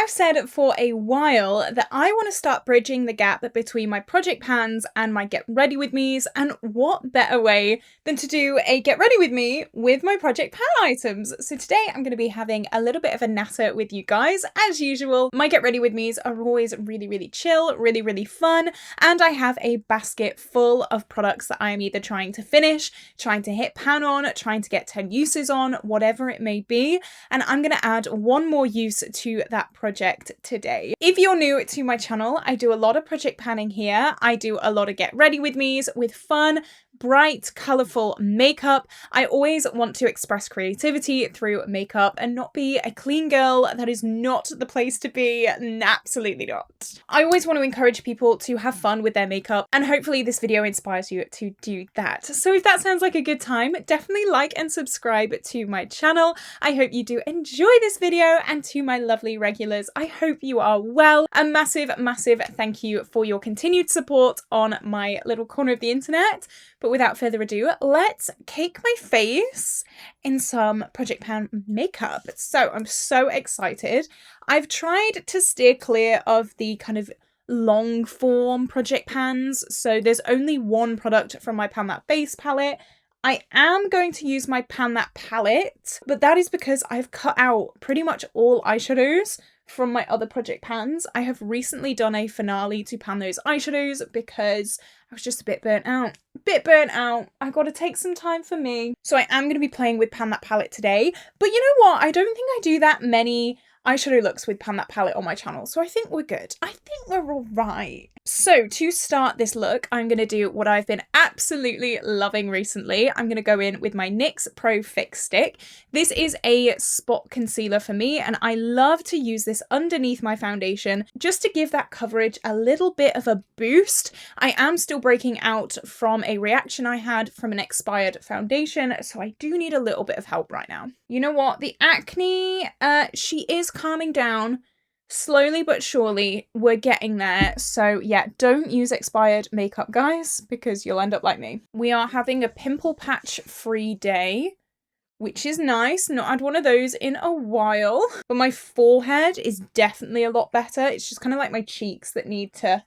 I've said for a while that I want to start bridging the gap between my project pans and my Get Ready With Me's, and what better way than to do a Get Ready With Me with my project pan items. So today I'm going to be having a little bit of a natter with you guys. As usual, my Get Ready With Me's are always really chill, really fun, and I have a basket full of products that I am either trying to finish, trying to hit pan on, trying to get 10 uses on, whatever it may be, and I'm going to add one more use to that project today. If you're new to my channel, I do a lot of project panning here. I do a lot of Get Ready With Me's with fun, bright, colourful makeup. I always want to express creativity through makeup and not be a clean girl. That is not the place to be. Absolutely not. I always want to encourage people to have fun with their makeup, and hopefully this video inspires you to do that. So if that sounds like a good time, definitely like and subscribe to my channel. I hope you do enjoy this video, and to my lovely regulars, I hope you are well. A massive thank you for your continued support on my little corner of the internet. But without further ado, let's cake my face in some project pan makeup. So I'm so excited. I've tried to steer clear of the kind of long form project pans. So there's only one product from my Pan That Base palette. I am going to use my Pan That palette, but that is because I've cut out pretty much all eyeshadows from my other project pans. I have recently done a finale to pan those eyeshadows because I was just a bit burnt out. I gotta take some time for me. So I am going to be playing with Pan That palette today. But you know what? I don't think I do that many eyeshadow looks with Pan That palette on my channel, so I think we're good. I think we're all right. So to start this look, I'm going to do what I've been absolutely loving recently. I'm going to go in with my NYX Pro Fix Stick. This is a spot concealer for me, and I love to use this underneath my foundation just to give that coverage a little bit of a boost. I am still breaking out from a reaction I had from an expired foundation, so I do need a little bit of help right now. You know what? The acne, she is calming down. Slowly but surely, we're getting there. So yeah, don't use expired makeup, guys, because you'll end up like me. We are having a pimple patch free day, which is nice. Not had one of those in a while. But my forehead is definitely a lot better. It's just kind of like my cheeks that need to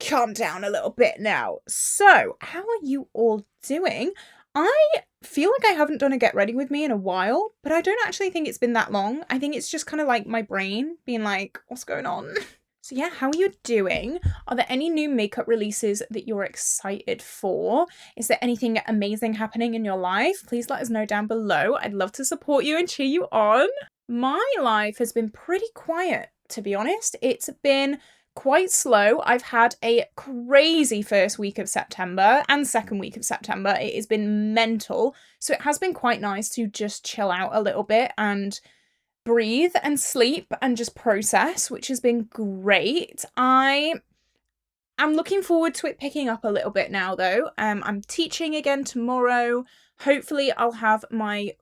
calm down a little bit now. So how are you all doing? I feel like I haven't done a Get Ready With Me in a while, but I don't actually think it's been that long. I think it's just kind of like my brain being like, what's going on? So yeah, how are you doing? Are there any new makeup releases that you're excited for? Is there anything amazing happening in your life? Please let us know down below. I'd love to support you and cheer you on. My life has been pretty quiet, to be honest. It's been quite slow. I've had a crazy first week of September and second week of September. It has been mental. So it has been quite nice to just chill out a little bit and breathe and sleep and just process, which has been great. I'm looking forward to it picking up a little bit now though. I'm teaching again tomorrow. Hopefully I'll have my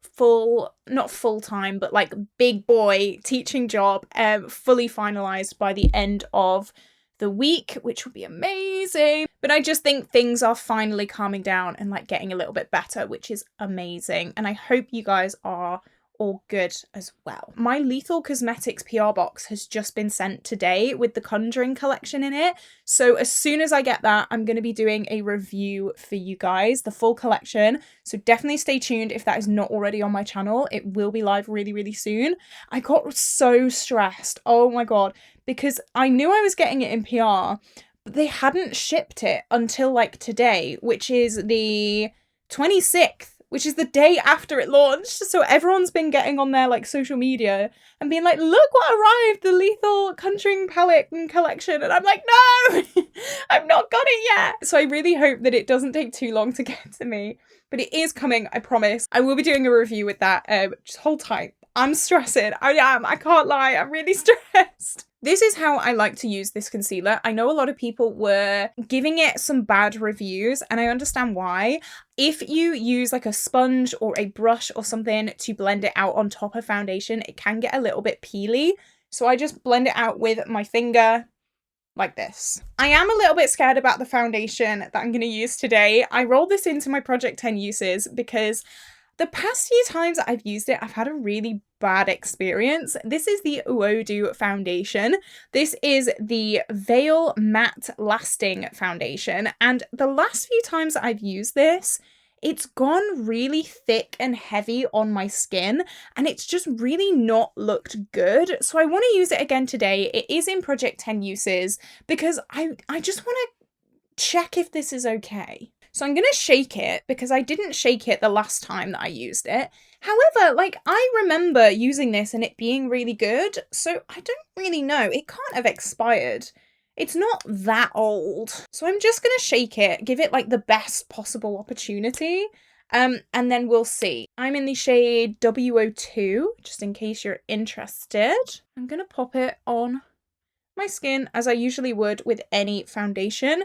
not full-time, but like big boy teaching job fully finalized by the end of the week, which will be amazing. But I just think things are finally calming down and like getting a little bit better, which is amazing. And I hope you guys are all good as well. My Lethal Cosmetics PR box has just been sent today with the Conjuring collection in it. So as soon as I get that, I'm going to be doing a review for you guys, the full collection. So definitely stay tuned if that is not already on my channel. It will be live really soon. I got so stressed. Oh my God, because I knew I was getting it in PR, but they hadn't shipped it until like today, which is the 26th. Which is the day after it launched. So everyone's been getting on their like social media and being like, look what arrived, the Lethal Conjuring palette and collection. And I'm like, no, I've not got it yet. So I really hope that it doesn't take too long to get to me. But it is coming, I promise. I will be doing a review with that. Just hold tight. I'm stressing. I am. I can't lie. I'm really stressed. This is how I like to use this concealer. I know a lot of people were giving it some bad reviews, and I understand why. If you use like a sponge or a brush or something to blend it out on top of foundation, it can get a little bit peely. So I just blend it out with my finger like this. I am a little bit scared about the foundation that I'm going to use today. I rolled this into my Project 10 uses because The past few times I've used it, I've had a really bad experience. This is the Uodu foundation. This is the Veil Matte Lasting Foundation, and the last few times I've used this, it's gone really thick and heavy on my skin, and it's just really not looked good. So I want to use it again today. It is in Project 10 uses because I just want to check if this is okay. So I'm going to shake it because I didn't shake it the last time that I used it. However, like, I remember using this and it being really good, so I don't really know. It can't have expired. It's not that old. So I'm just going to shake it, give it like the best possible opportunity, and then we'll see. I'm in the shade W02, just in case you're interested. I'm going to pop it on my skin as I usually would with any foundation.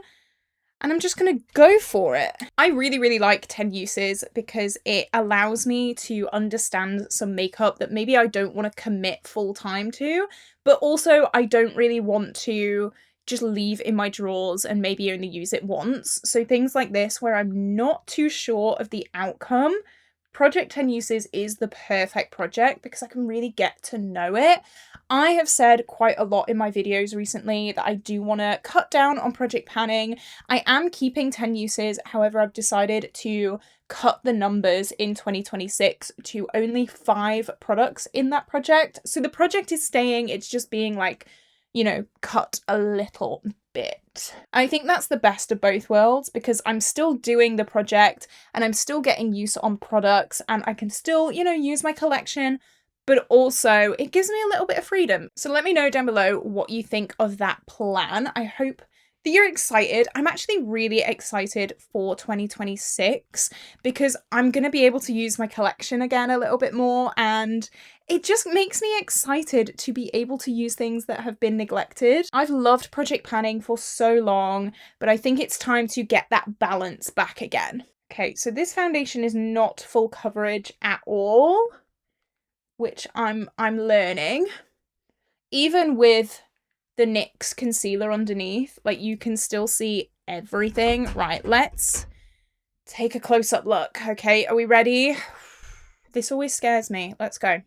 And I'm just going to go for it. I really, really like 10 uses because it allows me to understand some makeup that maybe I don't want to commit full time to, but also I don't really want to just leave in my drawers and maybe only use it once. So things like this where I'm not too sure of the outcome, Project 10 Uses is the perfect project because I can really get to know it. I have said quite a lot in my videos recently that I do want to cut down on project panning. I am keeping 10 uses, however, I've decided to cut the numbers in 2026 to only 5 products in that project. So the project is staying, it's just being like, you know, cut a little bit. I think that's the best of both worlds because I'm still doing the project and I'm still getting use on products and I can still, you know, use my collection, but also it gives me a little bit of freedom. So let me know down below what you think of that plan. I hope that you're excited. I'm actually really excited for 2026 because I'm going to be able to use my collection again a little bit more, and it just makes me excited to be able to use things that have been neglected. I've loved project panning for so long, but I think it's time to get that balance back again. Okay, so this foundation is not full coverage at all, which I'm learning. Even with the NYX concealer underneath, like, you can still see everything. Right, let's take a close-up look. Okay, are we ready? This always scares me. Let's go.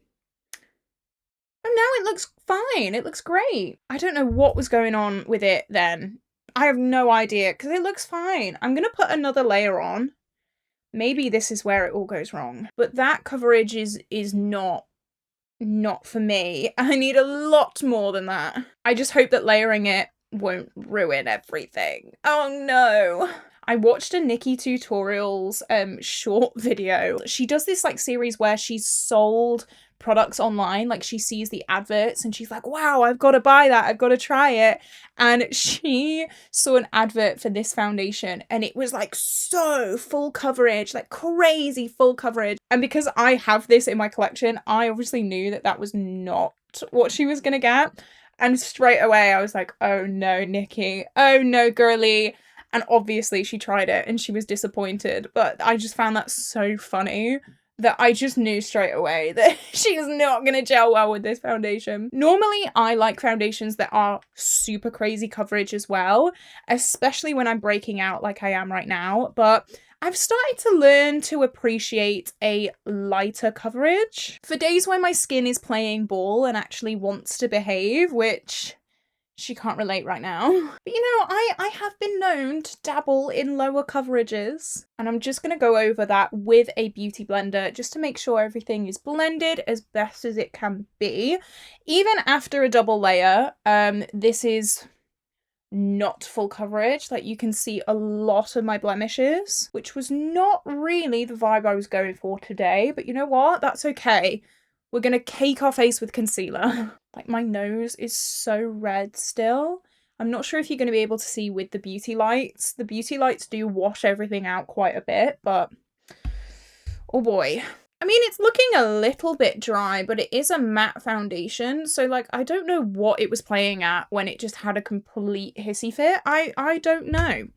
Oh, now it looks fine. It looks great. I don't know what was going on with it then. I have no idea because it looks fine. I'm going to put another layer on. Maybe this is where it all goes wrong. But that coverage is not for me. I need a lot more than that. I just hope that layering it won't ruin everything. Oh no. I watched a Nikki Tutorials short video. She does this like series where she's sold products online, like she sees the adverts and she's like, wow, I've got to buy that, I've got to try it. And she saw an advert for this foundation and it was like so full coverage, like crazy full coverage. And because I have this in my collection, I obviously knew that that was not what she was gonna get. And straight away I was like, oh no, Nikki, oh no, girly. And obviously she tried it and she was disappointed, but I just found that so funny that I just knew straight away that she is not going to gel well with this foundation. Normally, I like foundations that are super crazy coverage as well, especially when I'm breaking out like I am right now, but I've started to learn to appreciate a lighter coverage for days when my skin is playing ball and actually wants to behave, which she can't relate right now. But you know, I have been known to dabble in lower coverages. And I'm just going to go over that with a beauty blender just to make sure everything is blended as best as it can be. Even after a double layer, this is not full coverage. Like, you can see a lot of my blemishes, which was not really the vibe I was going for today. But you know what? That's okay. We're going to cake our face with concealer. Like, my nose is so red still. I'm not sure if you're going to be able to see with the beauty lights. The beauty lights do wash everything out quite a bit, but oh boy. I mean, it's looking a little bit dry, but it is a matte foundation. So, like, I don't know what it was playing at when it just had a complete hissy fit. I don't know.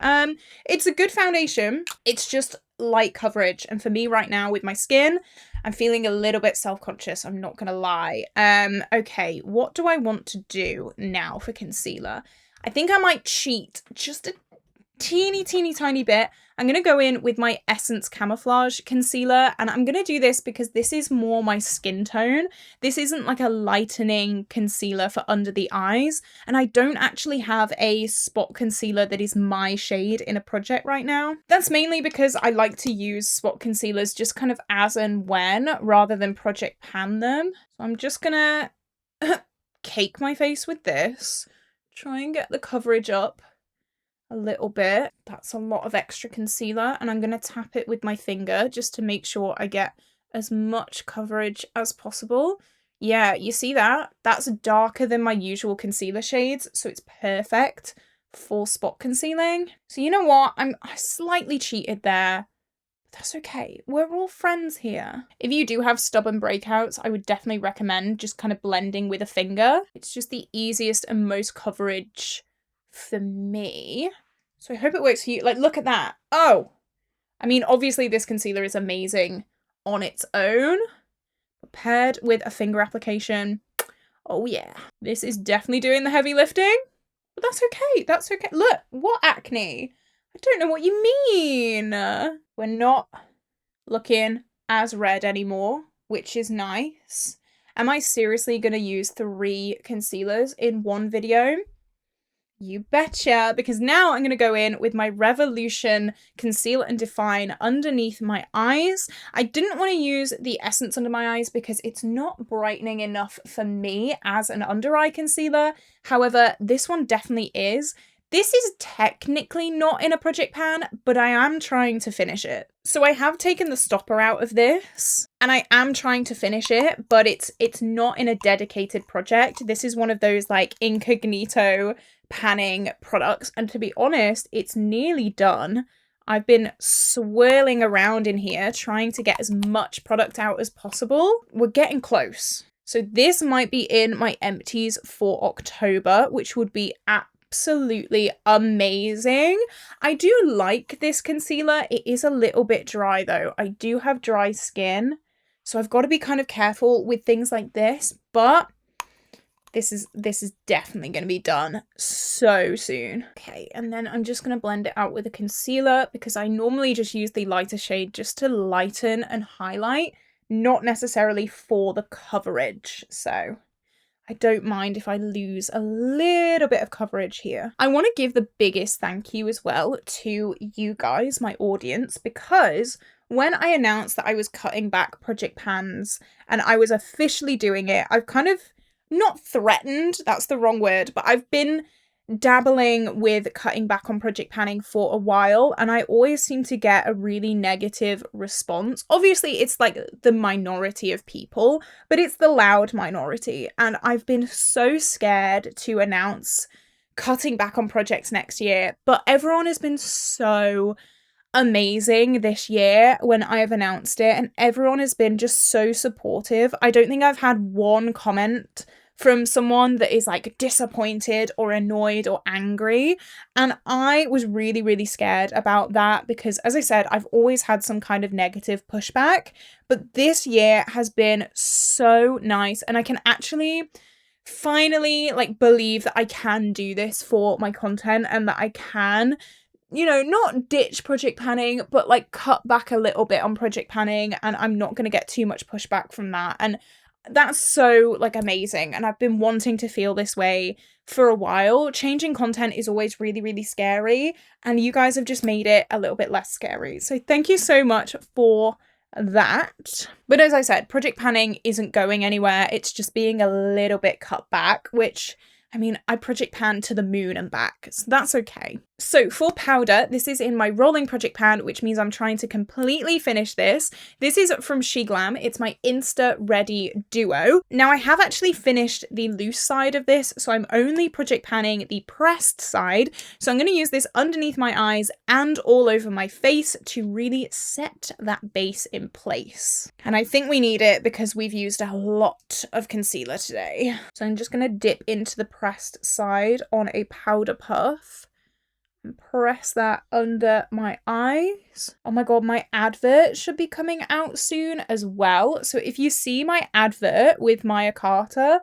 It's a good foundation. It's just light coverage. And for me right now with my skin, I'm feeling a little bit self-conscious, I'm not gonna lie. Okay, what do I want to do now for concealer? I think I might cheat just a teeny tiny bit. I'm going to go in with my Essence Camouflage Concealer, and I'm going to do this because this is more my skin tone. This isn't like a lightening concealer for under the eyes, and I don't actually have a spot concealer that is my shade in a project right now. That's mainly because I like to use spot concealers just kind of as and when, rather than project pan them. So I'm just going to cake my face with this, try and get the coverage up a little bit. That's a lot of extra concealer, and I'm going to tap it with my finger just to make sure I get as much coverage as possible. Yeah, you see that? That's darker than my usual concealer shades, so it's perfect for spot concealing. So you know what? I slightly cheated there. But that's okay. We're all friends here. If you do have stubborn breakouts, I would definitely recommend just kind of blending with a finger. It's just the easiest and most coverage for me. So I hope it works for you. Like, look at that. Oh, I mean, obviously this concealer is amazing on its own, but paired with a finger application. Oh yeah, this is definitely doing the heavy lifting, but that's okay. That's okay. Look, what acne? I don't know what you mean. We're not looking as red anymore, which is nice. Am I seriously going to use 3 concealers in one video? You betcha, because now I'm going to go in with my Revolution Conceal and Define underneath my eyes. I didn't want to use the Essence under my eyes because it's not brightening enough for me as an under eye concealer. However, this one definitely is. This is technically not in a project pan, but I am trying to finish it. So I have taken the stopper out of this, and I am trying to finish it, but it's not in a dedicated project. This is one of those like incognito panning products, and to be honest, it's nearly done. I've been swirling around in here trying to get as much product out as possible. We're getting close. So this might be in my empties for October, which would be absolutely amazing. I do like this concealer. It is a little bit dry though. I do have dry skin, so I've got to be kind of careful with things like this, but this is definitely going to be done so soon. Okay, and then I'm just going to blend it out with a concealer because I normally just use the lighter shade just to lighten and highlight, not necessarily for the coverage. So I don't mind if I lose a little bit of coverage here. I want to give the biggest thank you as well to you guys, my audience, because when I announced that I was cutting back project pans and I was officially doing it, I've kind of not threatened, that's the wrong word, but I've been dabbling with cutting back on project panning for a while, and I always seem to get a really negative response. Obviously, it's like the minority of people, but it's the loud minority, and I've been so scared to announce cutting back on projects next year, but everyone has been so amazing this year when I have announced it, and everyone has been just so supportive. I don't think I've had one comment from someone that is like disappointed or annoyed or angry, and I was really scared about that because, as I said, I've always had some kind of negative pushback, but this year has been so nice, and I can actually finally like believe that I can do this for my content and that I can, you know, not ditch project panning, but like cut back a little bit on project panning, and I'm not going to get too much pushback from that. And that's so like amazing, and I've been wanting to feel this way for a while. Changing content is always really scary, and you guys have just made it a little bit less scary, so thank you so much for that. But as I said, project panning isn't going anywhere. It's just being a little bit cut back, which, I mean, I project pan to the moon and back, so that's okay. So for powder, this is in my rolling project pan, which means I'm trying to completely finish this. This is from SheGlam. It's my Insta Ready Duo. Now I have actually finished the loose side of this, so I'm only project panning the pressed side. So I'm going to use this underneath my eyes and all over my face to really set that base in place. And I think we need it because we've used a lot of concealer today. So I'm just going to dip into the pressed side on a powder puff. and press that under my eyes. Oh my god, my advert should be coming out soon as well. So if you see my advert with Maya Carter,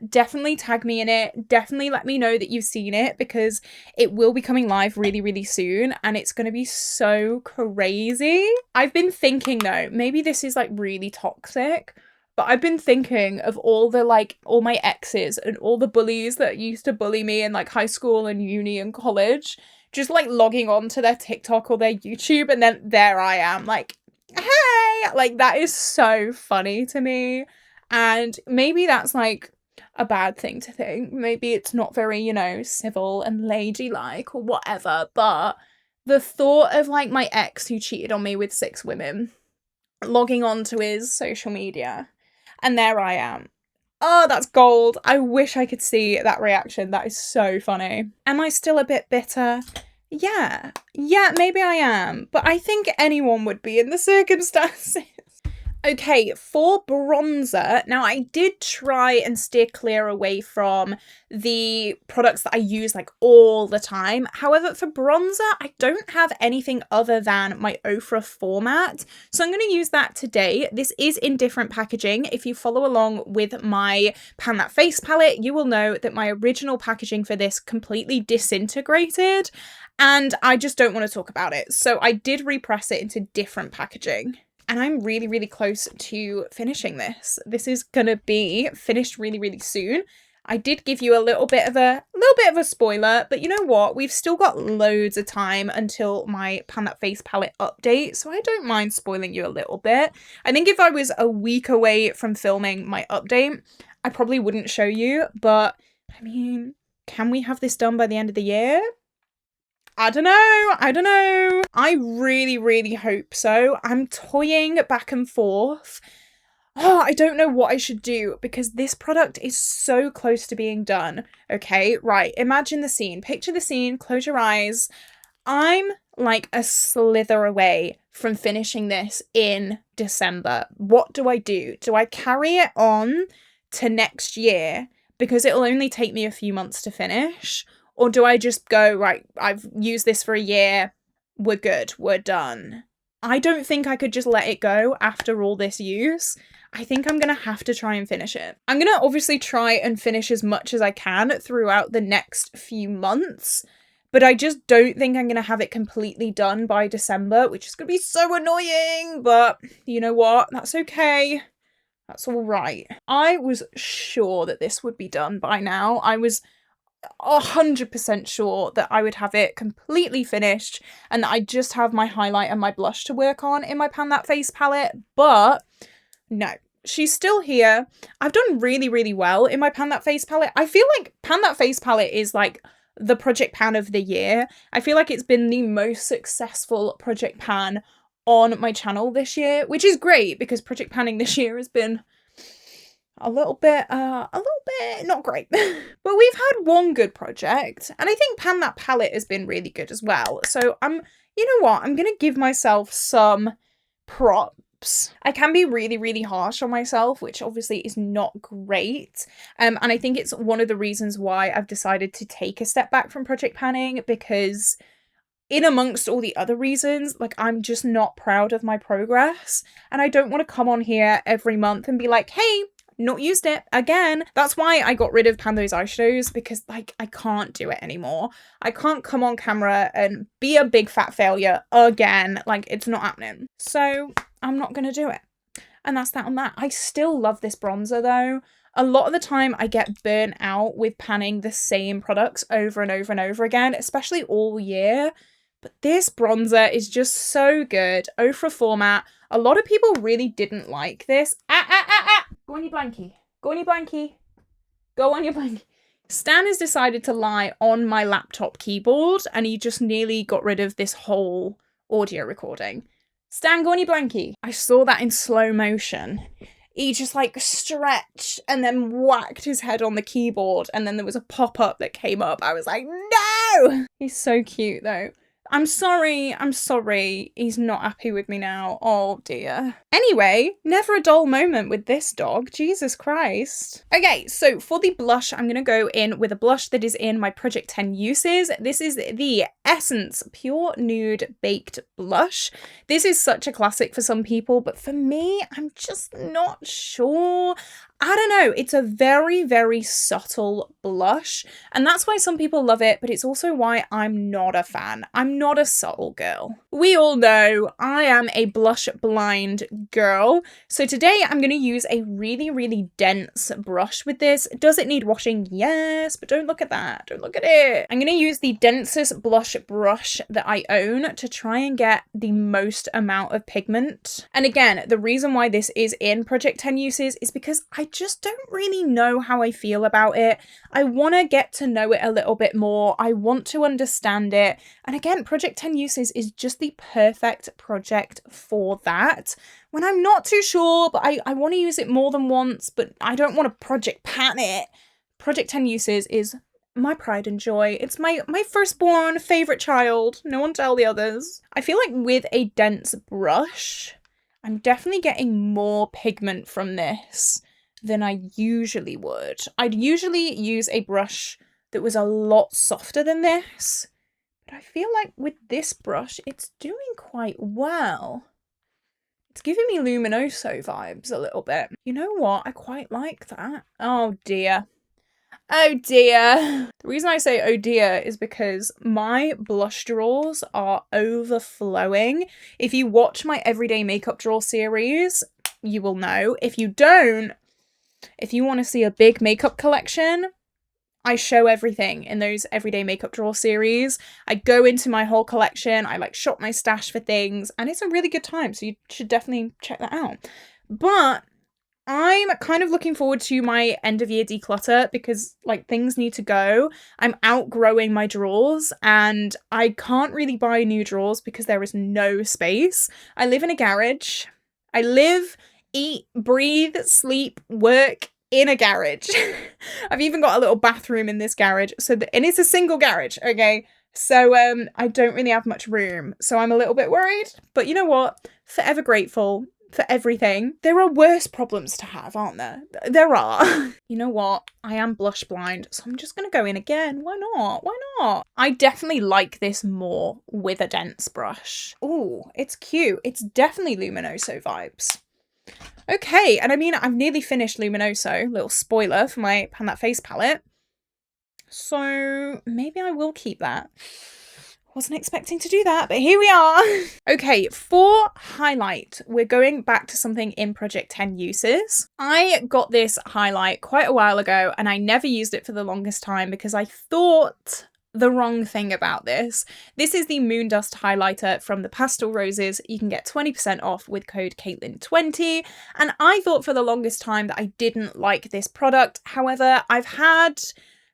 definitely tag me in it. Definitely let me know that you've seen it, because it will be coming live really, really soon and it's going to be so crazy. I've been thinking though, maybe this is like really toxic, but I've been thinking of all my exes and all the bullies that used to bully me in like high school and uni and college, just like logging on to their TikTok or their YouTube, and then there I am like, hey, like that is so funny to me. And maybe that's like a bad thing to think. Maybe it's not very, you know, civil and ladylike or whatever, but the thought of like my ex who cheated on me with 6 women logging on to his social media, and there I am. Oh, that's gold. I wish I could see that reaction. That is so funny. Am I still a bit bitter? Yeah, maybe I am, but I think anyone would be in the circumstances. Okay, for bronzer, now I did try and steer clear away from the products that I use like all the time. However, for bronzer, I don't have anything other than my Ofra format. So I'm going to use that today. This is in different packaging. If you follow along with my Pan That Face palette, you will know that my original packaging for this completely disintegrated and I just don't want to talk about it. So I did repress it into different packaging. And I'm really, really close to finishing this. This is gonna be finished really, really soon. I did give you a little bit of a spoiler, but you know what? We've still got loads of time until my Pan That Face palette update, so I don't mind spoiling you a little bit. I think if I was a week away from filming my update, I probably wouldn't show you, but I mean, can we have this done by the end of the year? I don't know. I really, really hope so. I'm toying back and forth. Oh, I don't know what I should do because this product is so close to being done. Okay, right. Imagine the scene. Picture the scene. Close your eyes. I'm like a slither away from finishing this in December. What do I do? Do I carry it on to next year because it'll only take me a few months to finish? Or do I just go, right, I've used this for a year, we're good, we're done. I don't think I could just let it go after all this use. I think I'm going to have to try and finish it. I'm going to obviously try and finish as much as I can throughout the next few months, but I just don't think I'm going to have it completely done by December, which is going to be so annoying, but you know what? That's okay. That's all right. I was sure that this would be done by now. I was 100% sure that I would have it completely finished and that I just have my highlight and my blush to work on in my Pan That Face palette, but no, she's still here. I've done really, really well in my Pan That Face palette. I feel like Pan That Face palette is like the project pan of the year. I feel like it's been the most successful project pan on my channel this year, which is great because project panning this year has been a little bit not great. But we've had one good project, and I think Pan That palette has been really good as well. So you know what? I'm gonna give myself some props. I can be really, really harsh on myself, which obviously is not great. And I think it's one of the reasons why I've decided to take a step back from project panning, because in amongst all the other reasons, like I'm just not proud of my progress. And I don't want to come on here every month and be like, hey, not used it again. That's why I got rid of Those Eyeshadows, because like I can't do it anymore. I can't come on camera and be a big fat failure again. Like it's not happening. So I'm not gonna do it. And that's that on that. I still love this bronzer though. A lot of the time I get burnt out with panning the same products over and over and over again, especially all year. But this bronzer is just so good. Ofra format. A lot of people really didn't like this. Go on your blankie. Go on your blankie. Go on your blankie. Stan has decided to lie on my laptop keyboard and he just nearly got rid of this whole audio recording. Stan, go on your blankie. I saw that in slow motion. He just like stretched and then whacked his head on the keyboard and then there was a pop-up that came up. I was like, no! He's so cute though. I'm sorry. He's not happy with me now. Oh dear. Anyway, never a dull moment with this dog. Jesus Christ. Okay, so for the blush, I'm going to go in with a blush that is in my Project 10 uses. This is the Essence Pure Nude Baked Blush. This is such a classic for some people, but for me, I'm just not sure. I don't know, it's a very, very subtle blush, and that's why some people love it, but it's also why I'm not a fan. I'm not a subtle girl. We all know I am a blush blind girl, so today I'm going to use a really, really dense brush with this. Does it need washing? Yes, but don't look at that. Don't look at it. I'm going to use the densest blush brush that I own to try and get the most amount of pigment. And again, the reason why this is in Project 10 Uses is because I just don't really know how I feel about it. I want to get to know it a little bit more. I want to understand it. And again, Project 10 Uses is just the perfect project for that. When I'm not too sure, but I want to use it more than once, but I don't want to project pan it. Project 10 Uses is my pride and joy. It's my firstborn favorite child. No one tell the others. I feel like with a dense brush, I'm definitely getting more pigment from this than I usually would. I'd usually use a brush that was a lot softer than this, but I feel like with this brush, it's doing quite well. It's giving me Luminoso vibes a little bit. You know what? I quite like that. Oh dear. Oh dear. The reason I say oh dear is because my blush drawers are overflowing. If you watch my everyday makeup drawer series, you will know. If you don't, if you want to see a big makeup collection, I show everything in those everyday makeup drawer series. I go into my whole collection, I like shop my stash for things, and it's a really good time, so you should definitely check that out. But I'm kind of looking forward to my end of year declutter because like things need to go. I'm outgrowing my drawers and I can't really buy new drawers because there is no space. I live in a garage. I live, eat, breathe, sleep, work in a garage. I've even got a little bathroom in this garage, and it's a single garage, okay? So I don't really have much room, so I'm a little bit worried, but you know what? Forever grateful for everything. There are worse problems to have, aren't there? There are. You know what? I am blush blind, so I'm just gonna go in again. Why not? Why not? I definitely like this more with a dense brush. Ooh, it's cute. It's definitely Luminoso vibes. Okay, and I mean, I've nearly finished Luminoso. Little spoiler for my Pan That Face palette. So maybe I will keep that. Wasn't expecting to do that, but here we are. Okay, for highlight, we're going back to something in Project 10 Uses. I got this highlight quite a while ago and I never used it for the longest time because I thought the wrong thing about this. This is the Moon Dust highlighter from the Pastel Roses. You can get 20% off with code CAITLIN20. And I thought for the longest time that I didn't like this product. However, I've had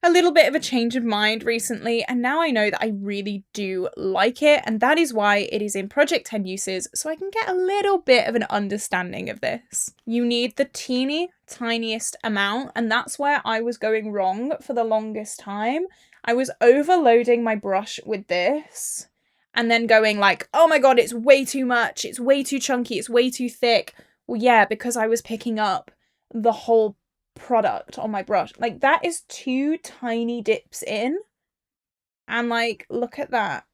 a little bit of a change of mind recently, and now I know that I really do like it, and that is why it is in Project 10 Uses, so I can get a little bit of an understanding of this. You need the teeny tiniest amount, and that's where I was going wrong for the longest time. I was overloading my brush with this, and then going like, oh my god, it's way too much, it's way too chunky, it's way too thick. Well, yeah, because I was picking up the whole product on my brush. Like, that is 2 tiny dips in, and like, look at that.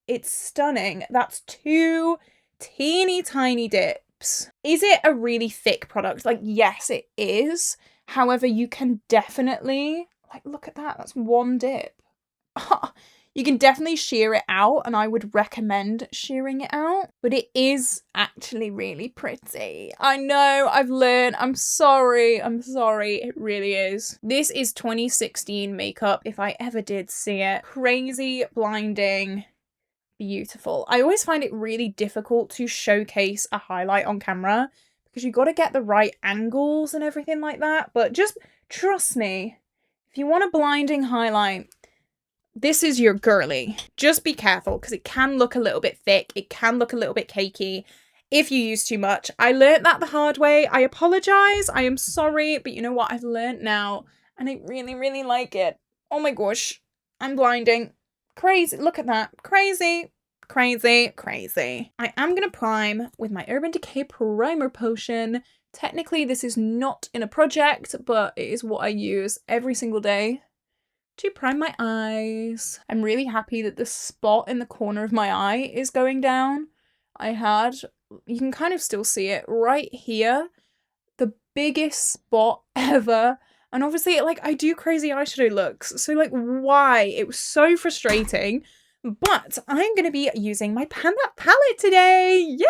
It's stunning. That's 2 teeny tiny dips. Is it a really thick product? Like, yes, it is. However, you can definitely, like, look at that. That's 1 dip. You can definitely shear it out, and I would recommend shearing it out, but it is actually really pretty. I know, I've learned. I'm sorry. It really is. This is 2016 makeup, if I ever did see it. Crazy, blinding, beautiful. I always find it really difficult to showcase a highlight on camera because you got to get the right angles and everything like that, but just trust me, if you want a blinding highlight, this is your girly. Just be careful because it can look a little bit thick. It can look a little bit cakey if you use too much. I learnt that the hard way. I apologize. I am sorry. But you know what? I've learnt now and I really, really like it. Oh my gosh. I'm blinding. Crazy. Look at that. Crazy. Crazy. Crazy. I am going to prime with my Urban Decay Primer Potion. Technically, this is not in a project, but it is what I use every single day. to prime my eyes. I'm really happy that the spot in the corner of my eye is going down. You can kind of still see it right here. The biggest spot ever. And obviously, like, I do crazy eyeshadow looks, so, like, why? It was so frustrating. But I'm going to be using my Pan That palette today. Yay!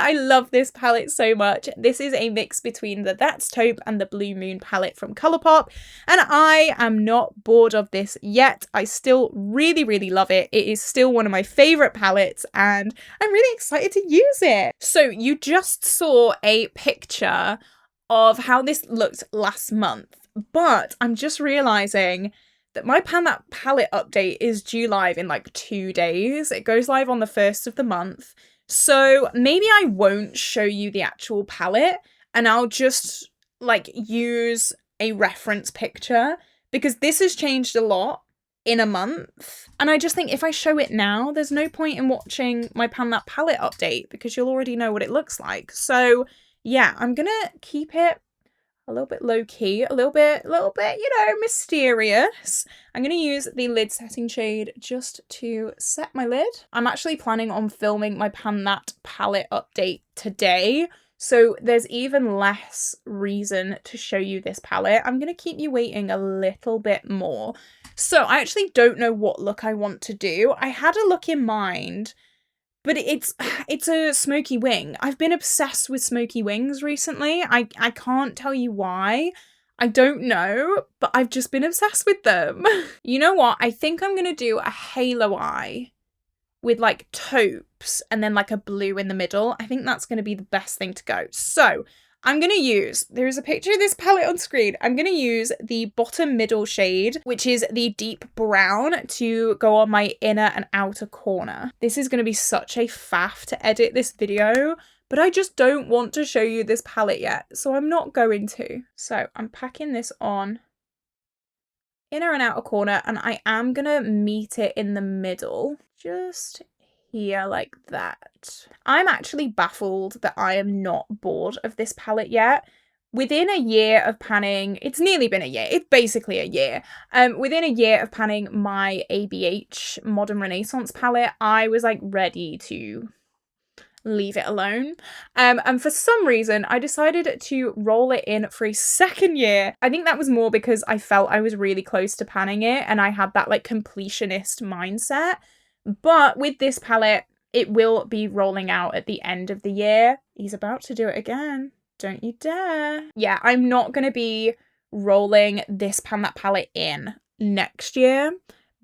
I love this palette so much. This is a mix between the That's Taupe and the Blue Moon palette from Colourpop. And I am not bored of this yet. I still really, really love it. It is still one of my favourite palettes and I'm really excited to use it. So you just saw a picture of how this looked last month. But I'm just realising that my Pan That palette update is due live in like 2 days. It goes live on the 1st of the month. So maybe I won't show you the actual palette and I'll just like use a reference picture because this has changed a lot in a month. And I just think if I show it now, there's no point in watching my Pan That palette update because you'll already know what it looks like. So yeah, I'm gonna keep it a little bit low-key, a little bit, you know, mysterious. I'm going to use the lid setting shade just to set my lid. I'm actually planning on filming my Pan That palette update today, so there's even less reason to show you this palette. I'm going to keep you waiting a little bit more. So I actually don't know what look I want to do. I had a look in mind, but it's a smoky wing. I've been obsessed with smoky wings recently. I can't tell you why. I don't know, but I've just been obsessed with them. You know what? I think I'm going to do a halo eye with like taupes and then like a blue in the middle. I think that's going to be the best thing to go. So I'm going to use, there's a picture of this palette on screen. I'm going to use the bottom middle shade, which is the deep brown, to go on my inner and outer corner. This is going to be such a faff to edit this video, but I just don't want to show you this palette yet, so I'm not going to. So I'm packing this on inner and outer corner, and I am going to meet it in the middle, just here like that. I'm actually baffled that I am not bored of this palette yet. Within a year of panning, it's nearly been a year, it's basically a year. Within a year of panning my ABH Modern Renaissance palette, I was like ready to leave it alone. And for some reason, I decided to roll it in for a second year. I think that was more because I felt I was really close to panning it and I had that like completionist mindset. But with this palette, it will be rolling out at the end of the year. He's about to do it again. Don't you dare. Yeah, I'm not going to be rolling this Pan That palette in next year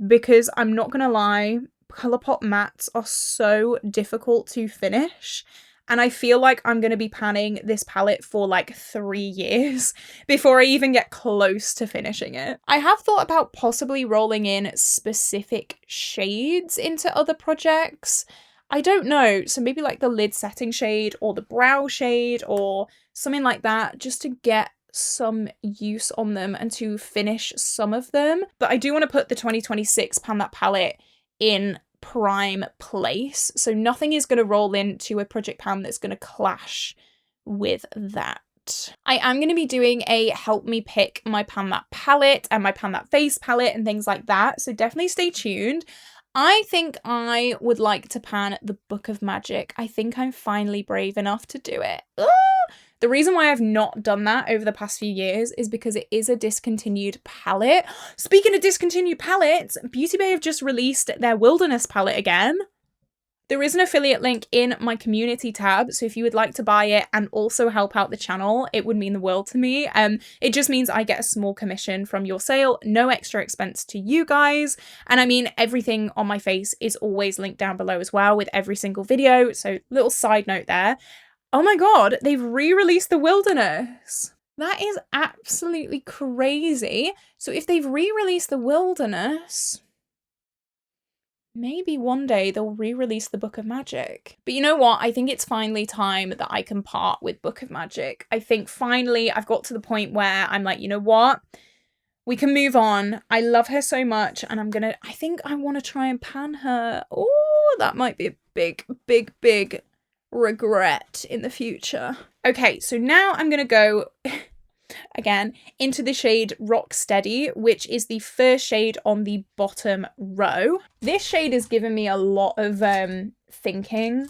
because I'm not going to lie, Colourpop mattes are so difficult to finish. And I feel like I'm going to be panning this palette for like 3 years before I even get close to finishing it. I have thought about possibly rolling in specific shades into other projects. I don't know. So maybe like the lid setting shade or the brow shade or something like that, just to get some use on them and to finish some of them. But I do want to put the 2026 Pan That palette in prime place, so nothing is going to roll into a project pan that's going to clash with that. I am going to be doing a help me pick my Pan That palette and my Pan That face palette and things like that, so definitely stay tuned. I think I would like to pan the Book of Magic. I think I'm finally brave enough to do it. The reason why I've not done that over the past few years is because it is a discontinued palette. Speaking of discontinued palettes, Beauty Bay have just released their Wilderness palette again. There is an affiliate link in my community tab, so if you would like to buy it and also help out the channel, it would mean the world to me. It just means I get a small commission from your sale, no extra expense to you guys. And I mean, everything on my face is always linked down below as well with every single video, so little side note there. Oh my god, they've re-released the Wilderness. That is absolutely crazy. So if they've re-released the Wilderness, maybe one day they'll re-release the Book of Magic. But you know what? I think it's finally time that I can part with Book of Magic. I think finally I've got to the point where I'm like, you know what? We can move on. I love her so much and I think I want to try and pan her. Oh, that might be a big, big, big regret in the future. Okay, so now I'm gonna go again, into the shade Rock Steady, which is the first shade on the bottom row. This shade has given me a lot of thinking.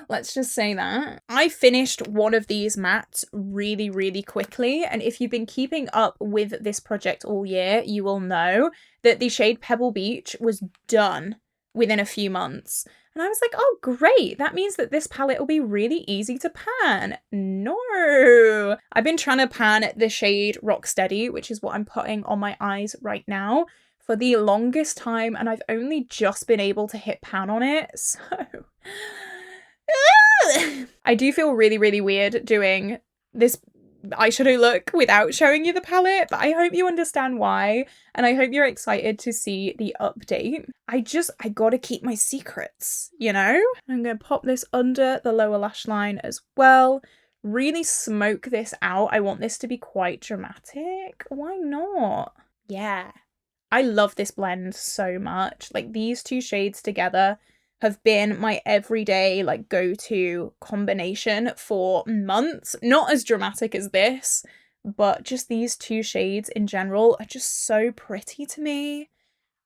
Let's just say that. I finished one of these mattes really, really quickly, and if you've been keeping up with this project all year, you will know that the shade Pebble Beach was done within a few months. And I was like, oh, great. That means that this palette will be really easy to pan. No. I've been trying to pan the shade Rock Steady, which is what I'm putting on my eyes right now, for the longest time. And I've only just been able to hit pan on it. So I do feel really, really weird doing this eyeshadow look without showing you the palette, but I hope you understand why, and I hope you're excited to see the update. I gotta keep my secrets, you know? I'm gonna pop this under the lower lash line as well. Really smoke this out. I want this to be quite dramatic. Why not? Yeah. I love this blend so much. Like, these two shades together have been my everyday, like, go-to combination for months. Not as dramatic as this, but just these two shades in general are just so pretty to me.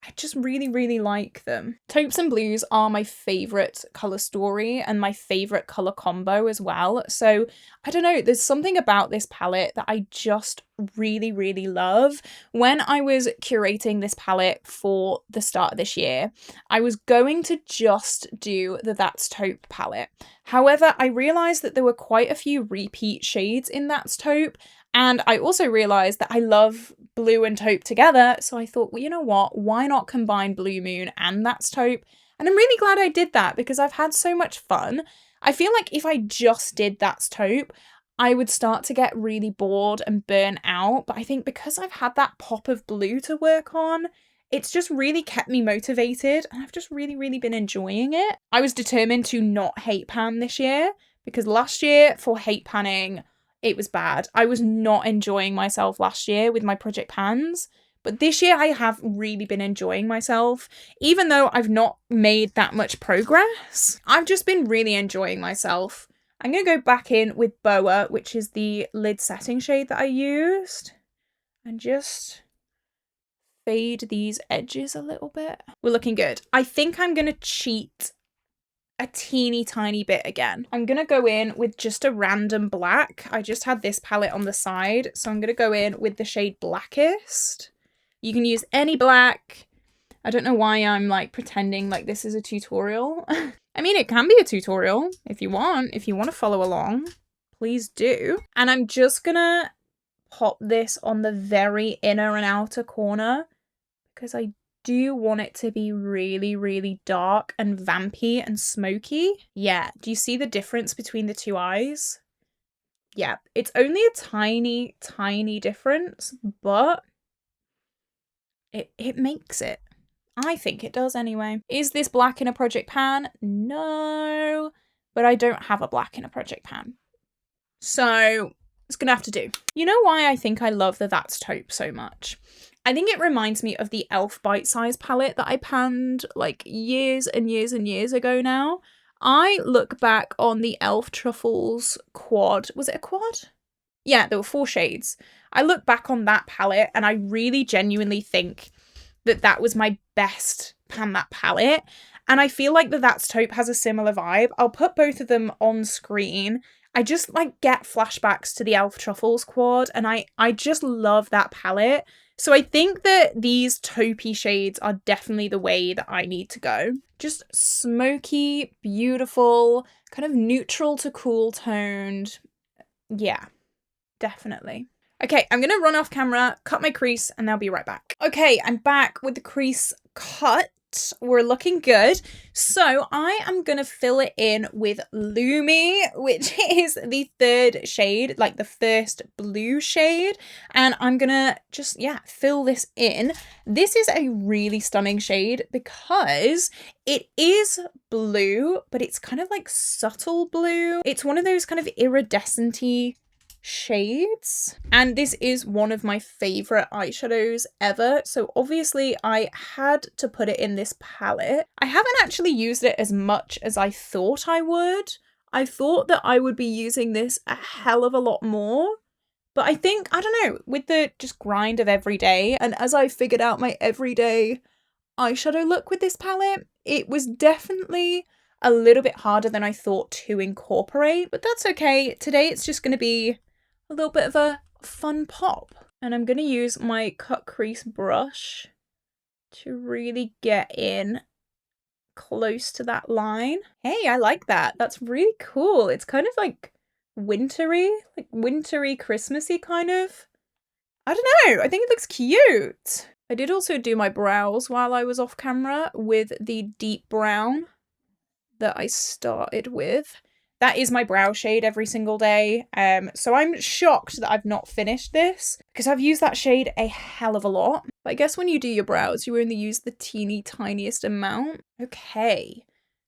I just really, really like them. Taupes and blues are my favourite colour story and my favourite colour combo as well. So, I don't know, there's something about this palette that I just really, really love. When I was curating this palette for the start of this year, I was going to just do the That's Taupe palette. However, I realised that there were quite a few repeat shades in That's Taupe, and I also realised that I love blue and taupe together, so I thought, well, you know what, why not combine Blue Moon and That's Taupe? And I'm really glad I did that because I've had so much fun. I feel like if I just did That's Taupe, I would start to get really bored and burn out, but I think because I've had that pop of blue to work on, it's just really kept me motivated, and I've just really, really been enjoying it. I was determined to not hate pan this year, because last year for hate panning, it was bad. I was not enjoying myself last year with my project pans, but this year I have really been enjoying myself. Even though I've not made that much progress, I've just been really enjoying myself. I'm going to go back in with Boa, which is the lid setting shade that I used, and just fade these edges a little bit. We're looking good. I think I'm going to cheat a teeny tiny bit again. I'm gonna go in with just a random black. I just had this palette on the side, so I'm gonna go in with the shade Blackest. You can use any black. I don't know why I'm like pretending like this is a tutorial. I mean, it can be a tutorial if you want. If you want to follow along, please do. And I'm just gonna pop this on the very inner and outer corner because I do want it to be really, really dark and vampy and smoky. Yeah, do you see the difference between the two eyes? Yeah, it's only a tiny, tiny difference, but it makes it. I think it does anyway. Is this black in a project pan? No, but I don't have a black in a project pan. So it's gonna have to do. You know why I think I love the That's Taupe so much? I think it reminds me of the e.l.f. Bite Size palette that I panned like years and years and years ago now. I look back on the e.l.f. Truffles quad. Was it a quad? Yeah, there were 4 shades. I look back on that palette and I really genuinely think that that was my best pan that palette. And I feel like the That's Taupe has a similar vibe. I'll put both of them on screen. I just like get flashbacks to the e.l.f. Truffles quad, and I just love that palette. So I think that these taupey shades are definitely the way that I need to go. Just smoky, beautiful, kind of neutral to cool toned. Yeah, definitely. Okay, I'm going to run off camera, cut my crease, and I'll be right back. Okay, I'm back with the crease cut. We're looking good. So I am going to fill it in with Lumi, which is the 3rd shade, like the first blue shade. And I'm going to just, yeah, fill this in. This is a really stunning shade because it is blue, but it's kind of like subtle blue. It's one of those kind of iridescent-y shades, and this is one of my favorite eyeshadows ever, so obviously I had to put it in this palette. I haven't actually used it as much as I thought I would. I thought that I would be using this a hell of a lot more, But I think, I don't know, with the just grind of every day, and as I figured out my everyday eyeshadow look with this palette, it was definitely a little bit harder than I thought to incorporate, but that's okay. Today it's just going to be a little bit of a fun pop. And I'm going to use my cut crease brush to really get in close to that line. Hey, I like that. That's really cool. It's kind of like wintry, Christmassy kind of. I don't know. I think it looks cute. I did also do my brows while I was off camera with the deep brown that I started with. That is my brow shade every single day. So I'm shocked that I've not finished this because I've used that shade a hell of a lot. But I guess when you do your brows, you only use the teeny tiniest amount. Okay,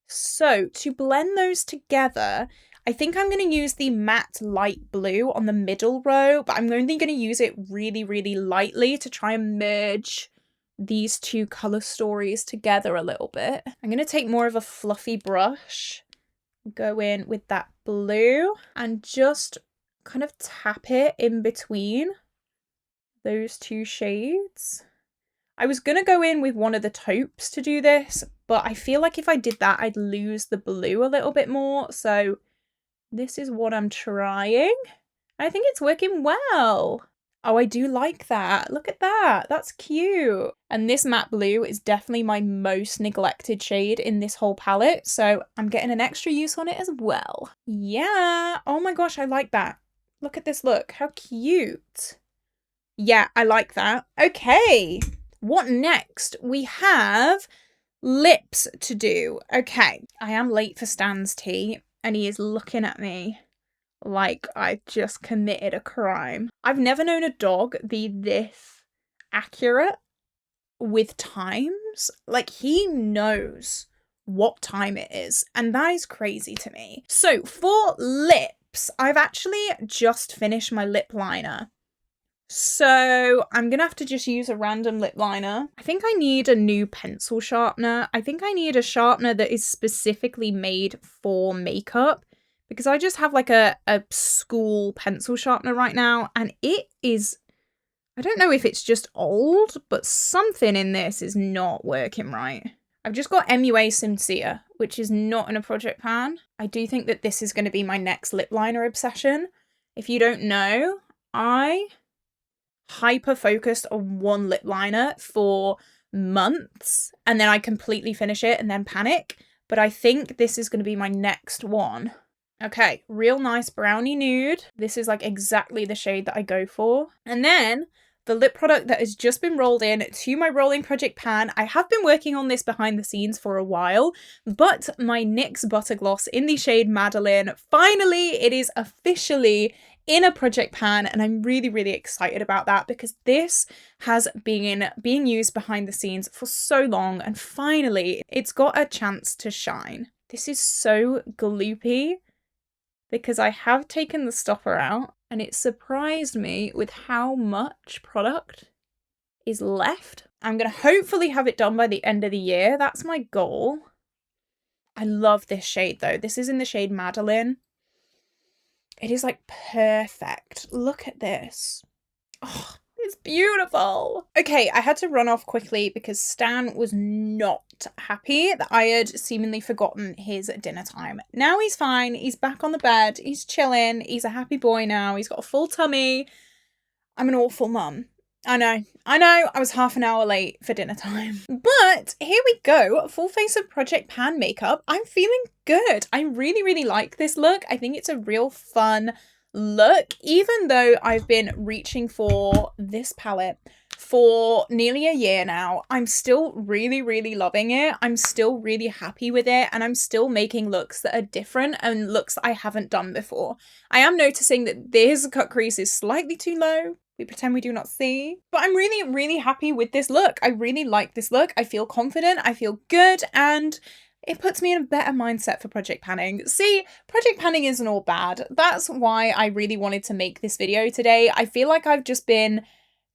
so to blend those together, I think I'm going to use the matte light blue on the middle row, but I'm only going to use it really, really lightly to try and merge these two color stories together a little bit. I'm going to take more of a fluffy brush, go in with that blue and just kind of tap it in between those two shades. I was going to go in with one of the taupes to do this, but I feel like if I did that, I'd lose the blue a little bit more. So this is what I'm trying. I think it's working well. Oh, I do like that. Look at that. That's cute. And this matte blue is definitely my most neglected shade in this whole palette, so I'm getting an extra use on it as well. Yeah. Oh my gosh, I like that. Look at this look. How cute. Yeah, I like that. Okay. What next? We have lips to do. Okay. I am late for Stan's tea, and he is looking at me like I just committed a crime. I've never known a dog be this accurate with times. Like, he knows what time it is, and that is crazy to me. So for lips, I've actually just finished my lip liner. So I'm gonna have to just use a random lip liner. I think I need a new pencil sharpener. I think I need a sharpener that is specifically made for makeup, because I just have like a school pencil sharpener right now, and it is, I don't know if it's just old, but something in this is not working right. I've just got MUA Sincere, which is not in a project pan. I do think that this is going to be my next lip liner obsession. If you don't know, I hyper focused on one lip liner for months, and then I completely finish it and then panic. But I think this is going to be my next one. Okay, real nice brownie nude. This is like exactly the shade that I go for. And then the lip product that has just been rolled in to my rolling project pan. I have been working on this behind the scenes for a while, but my NYX Butter Gloss in the shade Madeline, finally it is officially in a project pan, and I'm really, really excited about that because this has been being used behind the scenes for so long, and finally it's got a chance to shine. This is so gloopy because I have taken the stopper out, and it surprised me with how much product is left. I'm going to hopefully have it done by the end of the year. That's my goal. I love this shade though. This is in the shade Madeline. It is like perfect. Look at this. Oh, it's beautiful. Okay, I had to run off quickly because Stan was not happy that I had seemingly forgotten his dinner time. Now he's fine. He's back on the bed. He's chilling. He's a happy boy now. He's got a full tummy. I'm an awful mum. I know, I was half an hour late for dinner time. But here we go, full face of Project Pan makeup. I'm feeling good. I really, really like this look. I think it's a real fun look, even though I've been reaching for this palette for nearly a year now. I'm still really, really loving it. I'm still really happy with it, and I'm still making looks that are different and looks that I haven't done before. I am noticing that this cut crease is slightly too low. We pretend we do not see. But I'm really, really happy with this look. I really like this look. I feel confident. I feel good. And it puts me in a better mindset for project panning. See, project panning isn't all bad. That's why I really wanted to make this video today. I feel like I've just been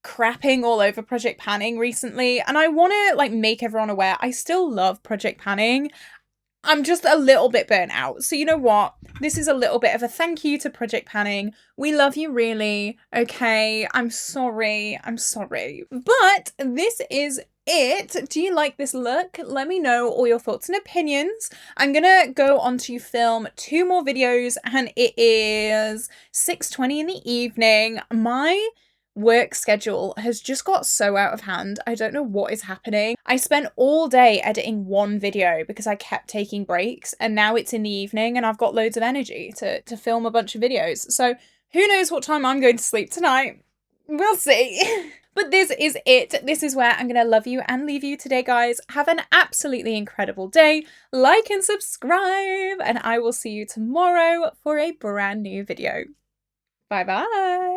crapping all over project panning recently, and I want to like make everyone aware I still love project panning. I'm just a little bit burnt out. So you know what? This is a little bit of a thank you to Project Panning. We love you really. Okay, I'm sorry. I'm sorry. But this is it. Do you like this look? Let me know all your thoughts and opinions. I'm gonna go on to film 2 more videos and it is 6:20 in the evening. My work schedule has just got so out of hand. I don't know what is happening. I spent all day editing one video because I kept taking breaks, and now it's in the evening and I've got loads of energy to film a bunch of videos. So who knows what time I'm going to sleep tonight? We'll see. But this is it. This is where I'm going to love you and leave you today, guys. Have an absolutely incredible day. Like and subscribe, and I will see you tomorrow for a brand new video. Bye bye.